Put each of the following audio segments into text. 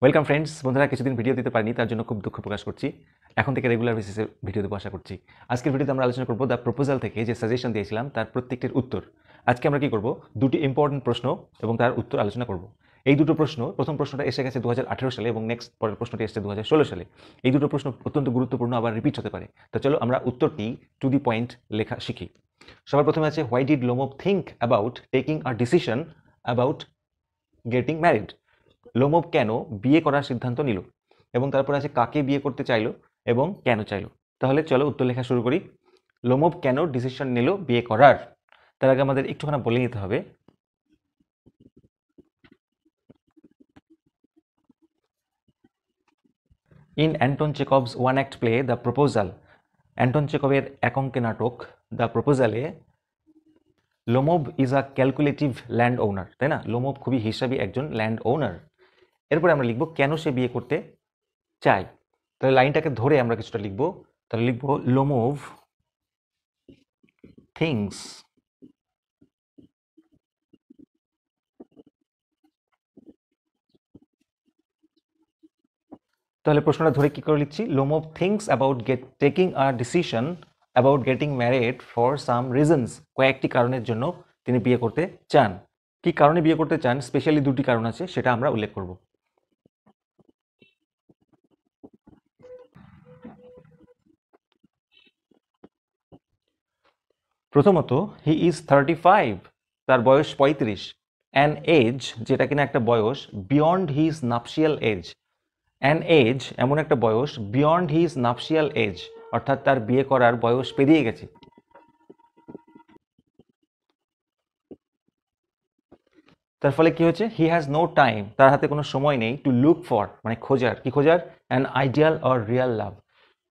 Welcome friends. বন্ধুরা, কিছুদিন video দিতে পারিনি, তার জন্য খুব দুঃখ প্রকাশ করছি। এখন থেকে রেগুলার বেসিসে ভিডিও দেবো আশা করছি। আজকের ভিডিওতে আমরা আলোচনা করব দ্য প্রপোজাল থেকে যে সাজেশন দিয়েছিলাম তার প্রত্যেকটির উত্তর। আজকে আমরা কি করব, দুটি ইম্পর্টেন্ট প্রশ্ন এবং তার উত্তর আলোচনা করব। এই দুটো প্রশ্ন, প্রথম প্রশ্নটা এসে গেছে 2018 সালে এবং নেক্সট পরের প্রশ্নটি এসেছে 2016 সালে। এই দুটো প্রশ্ন অত্যন্ত গুরুত্বপূর্ণ, আবার রিপিট হতে পারে। তো চলো আমরা উত্তরটি টু দি পয়েন্ট লেখা শিখি। সবার প্রথমে আছে, why did Lomov think about taking a decision about getting married. Lomov কেন বিয়ে করার সিদ্ধান্ত নিল, এবং তারপর আছে কাকে বিয়ে করতে চাইলো এবং কেন চাইলো। তাহলে চলো উত্তর লেখা শুরু করি। লোমোভ কেন ডিসিশন নিল বিয়ে করার, তার আগে আমাদের একটুখানি বলে নিতে হবে in Anton Chekhov's one act play the proposal, Anton চেকভের এক অঙ্কে নাটক দ্য প্রপোজালে Lomov is a calculative landowner, তাই না? লোমোভ খুবই হিসাবী একজন ল্যান্ড ওনার। এরপরে আমরা লিখব কেন সে বিয়ে করতে চাই। তাহলে লাইনটাকে ধরে আমরা কিছুটা লিখব। তাহলে লিখব লোমোভ থিংস তাহলে প্রশ্নটা ধরে কি করে লিখছি, Lomov things about taking a decision about getting married for some reasons, কয়েকটি কারণের জন্য তিনি বিয়ে করতে চান। কি কারণে বিয়ে করতে চান, স্পেশালি দুটি কারণ আছে, সেটা আমরা উল্লেখ করব। প্রথমত, হি ইজ 35, তার বয়স 35। অ্যান এজ, যেটা কিনা একটা বয়স, beyond his nuptial age. An age এমন একটা বয়স, বিয়ন্ড হিজ নাপশিয়াল এজ, অর্থাৎ তার বিয়ে করার বয়স পেরিয়ে গেছে। তার ফলে কি হচ্ছে, হি হ্যাজ নো টাইম, তার হাতে কোনো সময় নেই, টু লুক ফর মানে খোঁজার, কি খোঁজার, অ্যান আইডিয়াল অর রিয়াল লাভ,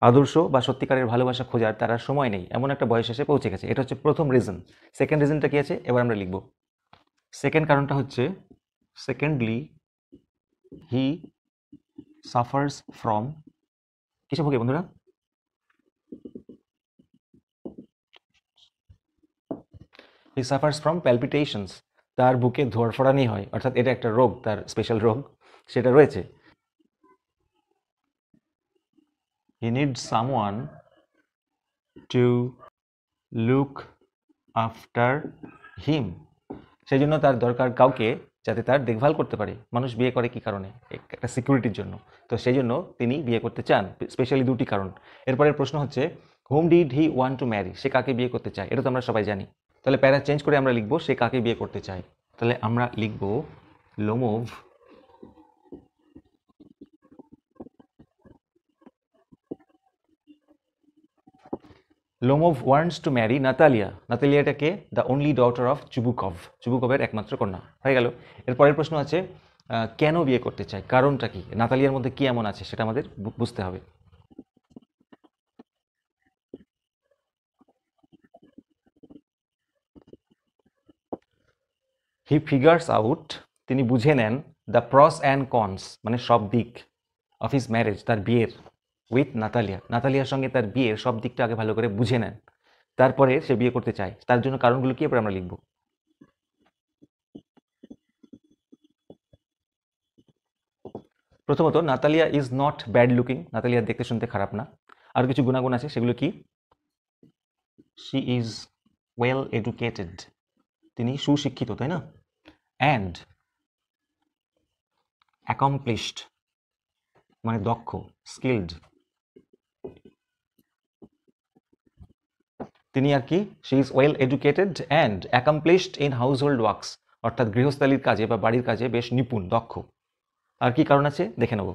আদর্শ বা সত্যিকারের ভালোবাসা খোঁজার তার আর সময় নেই, এমন একটা বয়স এসে পৌঁছে গেছে। এটা হচ্ছে প্রথম রিজন। সেকেন্ড রিজনটা কি আছে, এবার আমরা লিখব। সেকেন্ড কারণটা হচ্ছে, সেকেন্ডলি হি সাফার্স ফ্রম, কিসে ভোগে বন্ধুরা? হি সাফার্স ফ্রম প্যালপিটেশনস, তার বুকে ধড়ফড়ানি হয়, অর্থাৎ এটা একটা রোগ, তার স্পেশাল রোগ সেটা রয়েছে। হি needs someone to look after him, সেই জন্য তার দরকার কাউকে যাতে তার দেখভাল করতে পারে। মানুষ বিয়ে করে কি কারণে, একটা সিকিউরিটির জন্য। তো সেই জন্য তিনি বিয়ে করতে চান, স্পেশালি দুটি কারণ। এরপরের প্রশ্ন হচ্ছে, whom did he want to marry, সে কাকে বিয়ে করতে চায়, এটা তো আমরা সবাই জানি। তাহলে প্যারা চেঞ্জ করে আমরা লিখবো সে কাকে বিয়ে করতে চায়। তাহলে আমরা লিখব Lomov Lomov wants to marry Natalia. নাতালিয়াটাকে the only daughter of Chubukov, চুবুকভের একমাত্র কন্যা। হয়ে গেল। এরপরের প্রশ্ন আছে, কেন বিয়ে করতে চায়, কারণটা কি, নাতালিয়ার মধ্যে কি এমন আছে সেটা আমাদের বুঝতে হবে। হি ফিগার্স আউট, তিনি বুঝে নেন, দ্য প্রস অ্যান্ড কনস মানে সব দিক, অফ হিজ ম্যারেজ, তার বিয়ের, উইথ নাতালিয়া, নাতালিয়ার সঙ্গে তার বিয়ের সব দিকটা আগে ভালো করে বুঝে নেন, তারপরে সে বিয়ে করতে চায়। তার জন্য কারণগুলো কি এবার আমরা লিখব। প্রথমত, Natalia is not bad looking, Natalia দেখতে শুনতে খারাপ না। আর কিছু গুণাগুণ আছে, সেগুলো কি, শি ইজ ওয়েল এডুকেটেড, তিনি সুশিক্ষিত, তাই না? অ্যান্ড অ্যাকমপ্লিশড মানে দক্ষ, স্কিলড, তিনি আর কি, she is well educated and accomplished in house hold works, অর্থাৎ গৃহস্থালির কাজে বা বাড়ির কাজে বেশ নিপুণ, দক্ষ। আর কি কারণ আছে দেখে নেব।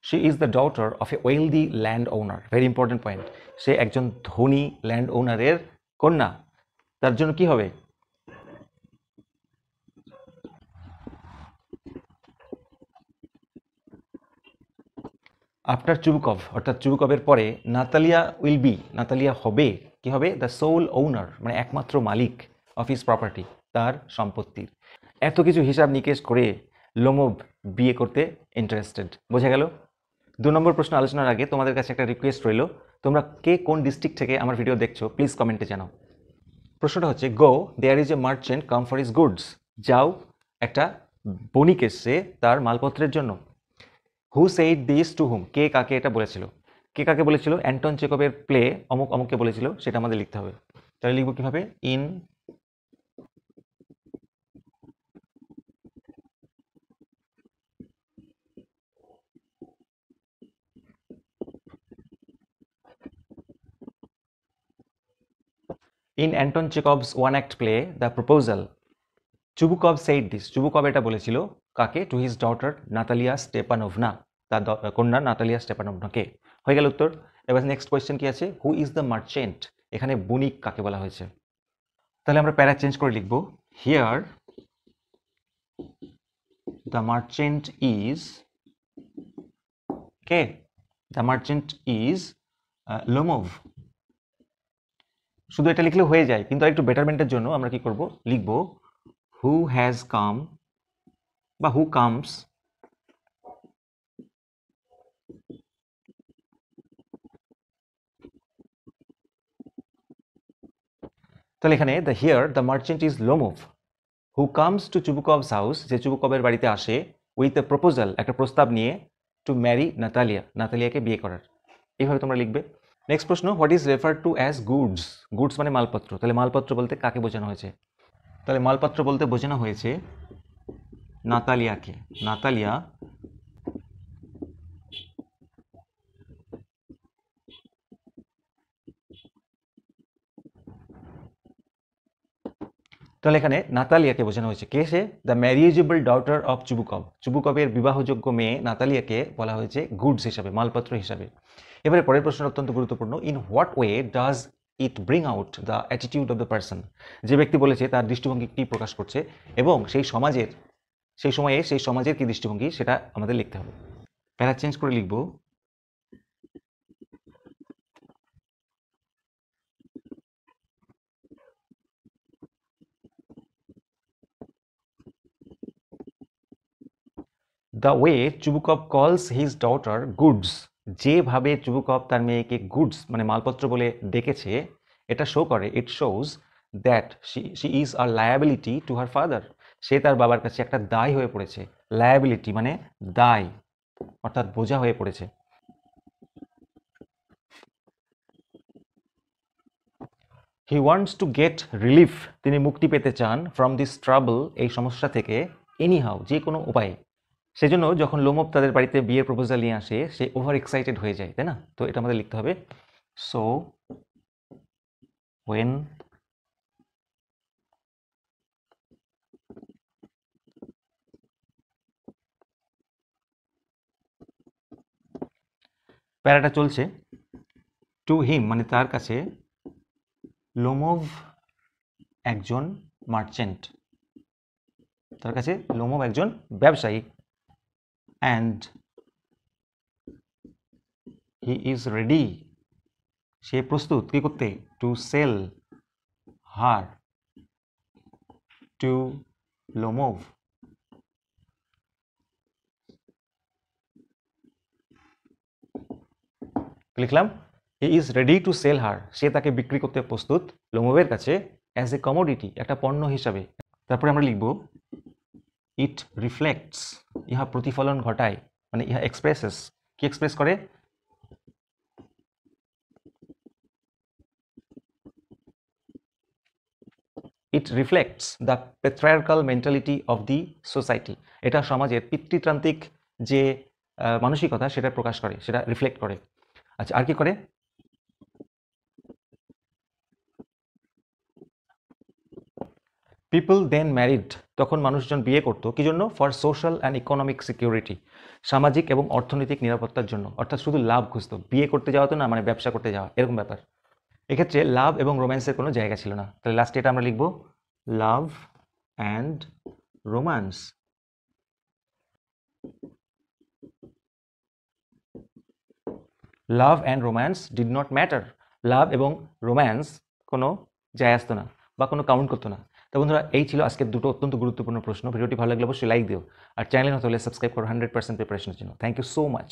She is the daughter of a wealthy landowner, very important point, সে একজন ধনী ল্যান্ড ওনারের কন্যা। তার জন্য কি হবে, আফটার চুবুকভ অর্থাৎ চুবুকভের পরে নাতালিয়া উইল বি, নাতালিয়া হবে, কি হবে, দ্য সোল ওনার মানে একমাত্র মালিক, অফ হিজ প্রপার্টি, তার সম্পত্তির। এত কিছু হিসাব নিকেশ করে লোমোভ বিয়ে করতে ইন্টারেস্টেড, বোঝা গেল। 2 নম্বর প্রশ্ন আলোচনার আগে তোমাদের কাছে একটা রিকোয়েস্ট রইল, তোমরা কে কোন ডিস্ট্রিক্ট থেকে আমার ভিডিও দেখছো প্লিজ কমেন্টে জানাও। প্রশ্নটা হচ্ছে, go there is a merchant come for his goods. যাও, একটা বণিক এসছে তার মালপত্রের জন্য। Who said this to whom, কে কাকে এটা বলেছিল? কে কাকে বলেছিল? অ্যান্টন চেকবের প্লে অমুক অমুককে বলেছিল, সেটা আমাদের লিখতে হবে। তাহলে লিখবো কিভাবে? In Anton Chekhov's one act play the proposal, Chubukov said this. Chubukov এটা বলেছিল কাকে? To his daughter Natalia Stepanovna, তার কন্যা নাতালিয়া স্টেপানোভনাকে। হয়ে গেল উত্তর। এবার নেক্সট কোয়েশ্চেন কি আছে? হু ইজ দ্য মার্চেন্ট, এখানে বণিক কাকে বলা হয়েছে? তাহলে আমরা প্যারা চেঞ্জ করে লিখবো, here the merchant is K? The merchant is Lomov. শুধু এটা লিখলে হয়ে যায়, কিন্তু একটু বেটারমেন্টের জন্য আমরা কি করব? লিখবো হু হ্যাজ কাম বা হু কামস তাহলে এখানে the here the merchant is Lomov who comes to Chubukov's house, যে চুবুকভের বাড়িতে আসে, উইথ এ প্রপোজাল, একটা প্রস্তাব নিয়ে, টু ম্যারি নাতালিয়া, নাতালিয়াকে বিয়ে করার। এইভাবে তোমরা লিখবে। নেক্সট প্রশ্ন, what is refer to as goods. Goods মানে মালপত্র। তাহলে মালপত্র বলতে কাকে বোঝানো হয়েছে? তাহলে মালপত্র বলতে বোঝানো হয়েছে নাতালিয়াকে। নাতালিয়া তাহলে এখানে নাতালিয়াকে বোঝানো হয়েছে। কে সে? The marriageable daughter of Chubukov. চুবুকভের বিবাহযোগ্য মেয়ে নাতালিয়াকে বলা হয়েছে গুডস হিসাবে, মালপত্র হিসাবে। এবারে পরের প্রশ্ন অত্যন্ত গুরুত্বপূর্ণ। In what way does it bring out the attitude of the person. যে ব্যক্তি বলেছে তার দৃষ্টিভঙ্গি কী প্রকাশ করছে, এবং সেই সময়ে সেই সমাজের কী দৃষ্টিভঙ্গি, সেটা আমাদের লিখতে হবে। প্যারা চেঞ্জ করে লিখব, দ্য ওয়ে চুবুকভ কলস হিজ ডটার গুডস। যেভাবে চুবুকভ তার মেয়েকে গুডস মানে মালপত্র বলে ডেকেছে, এটা শো করে, it shows that she is a liability to her father. সে তার বাবার কাছে একটা দায় হয়ে পড়েছে। লায়াবিলিটি মানে দায়, অর্থাৎ বোঝা হয়ে পড়েছে। He wants to get relief, তিনি মুক্তি পেতে চান, ফ্রম দিস ট্রাবল, এই সমস্যা থেকে, এনিহাউ, যে কোনো উপায়ে। সেজন্য যখন লোমোভ তাদের বাড়িতে বিয়ের প্রপোজাল নিয়ে আসে, সে ওভার এক্সাইটেড হয়ে যায়, তাই না? তো এটা আমাদের লিখতে হবে, সো ওয়েন প্যারাটা চলছে, টু হিম মানে তার কাছে, লোমোভ একজন মার্চেন্ট, তার কাছে লোমোভ একজন ব্যবসায়ী, অ্যান্ড হি ইজ রেডি, সে প্রস্তুত কি করতে? To sell her to Lomov. লিখলাম he is ready to sell her, সে তাকে বিক্রি করতে প্রস্তুত লোমোভের কাছে, অ্যাজ এ কমোডিটি, একটা পণ্য হিসাবে। তারপরে আমরা লিখব ইট রিফ্লেক্টস, ইহা প্রতিফলন ঘটায়, মানে ইহা এক্সপ্রেসেস, কি এক্সপ্রেস করে? ইট reflects the patriarchal mentality of the society, এটা সমাজের পিতৃতান্ত্রিক যে মানসিকতা সেটা প্রকাশ করে, সেটা রিফ্লেক্ট করে। আচ্ছা, আর কি করে? পিপল দেন ম্যারিড, তখন মানুষজন বিয়ে করতো কি জন্য? For social and economic security, সামাজিক এবং অর্থনৈতিক নিরাপত্তার জন্য। অর্থাৎ শুধু লাভ খুঁজতো, বিয়ে করতে যাওয়া তো না, মানে ব্যবসা করতে যাওয়া, এরকম ব্যাপার। এক্ষেত্রে লাভ এবং রোম্যান্সের কোনো জায়গা ছিল না। তাহলে লাস্টে এটা আমরা লিখব, love and romance. Love and romance did not matter, love এবং রোম্যান্স কোনো যায় আসতো না বা কোনো কাউন্ট করতো না। তো বন্ধুরা, এই ছিল আজকের দুটো অত্যন্ত গুরুত্বপূর্ণ প্রশ্ন। ভিডিওটি ভালো লাগলে অবশ্যই লাইক দিও, আর চ্যানেলে নতুন হলে সাবস্ক্রাইব করো 100% প্রিপারেশনের জন্য। Thank you so much.